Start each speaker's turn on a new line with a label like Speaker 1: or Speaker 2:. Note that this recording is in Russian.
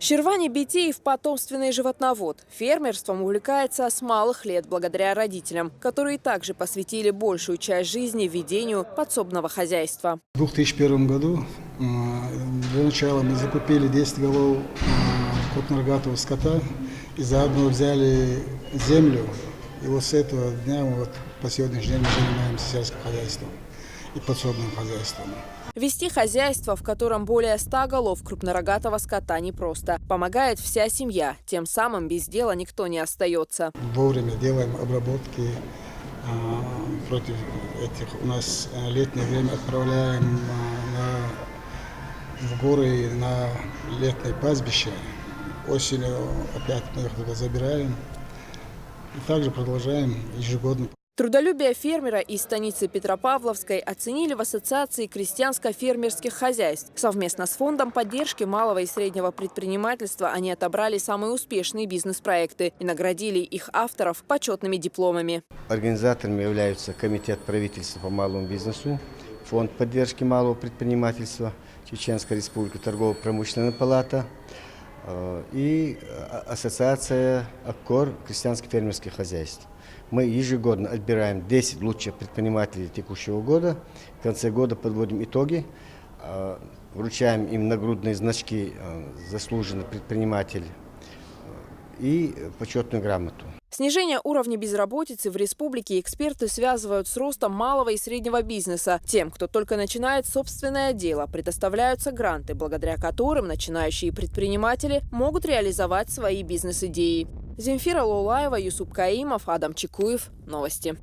Speaker 1: Шервани Битеев – потомственный животновод. Фермерством увлекается с малых лет благодаря родителям, которые также посвятили большую часть жизни ведению подсобного хозяйства.
Speaker 2: В 2001 году для начала мы закупили 10 голов крупнорогатого скота и заодно взяли землю. И вот с этого дня мы по сегодняшний день мы занимаемся сельским хозяйством и подсобным хозяйством.
Speaker 1: Вести хозяйство, в котором более 100 голов крупнорогатого скота, непросто. Помогает вся семья, тем самым без дела никто не остается.
Speaker 2: Вовремя делаем обработки против этих. У нас летнее время отправляем в горы на летные пастбища. Осенью опять мы их туда забираем. И также продолжаем ежегодно.
Speaker 1: Трудолюбие фермера из станицы Петропавловской оценили в Ассоциации крестьянско-фермерских хозяйств. Совместно с Фондом поддержки малого и среднего предпринимательства они отобрали самые успешные бизнес-проекты и наградили их авторов почетными дипломами.
Speaker 3: Организаторами являются Комитет правительства по малому бизнесу, Фонд поддержки малого предпринимательства, Чеченская республика, торгово-промышленная палата и Ассоциация АККОР крестьянско-фермерских хозяйств. Мы ежегодно отбираем 10 лучших предпринимателей текущего года. В конце года подводим итоги, вручаем им нагрудные значки «Заслуженный предприниматель» и почетную грамоту.
Speaker 1: Снижение уровня безработицы в республике эксперты связывают с ростом малого и среднего бизнеса. Тем, кто только начинает собственное дело, предоставляются гранты, благодаря которым начинающие предприниматели могут реализовать свои бизнес-идеи. Земфира Лолаева, Юсуп Каимов, Адам Чекуев. Новости.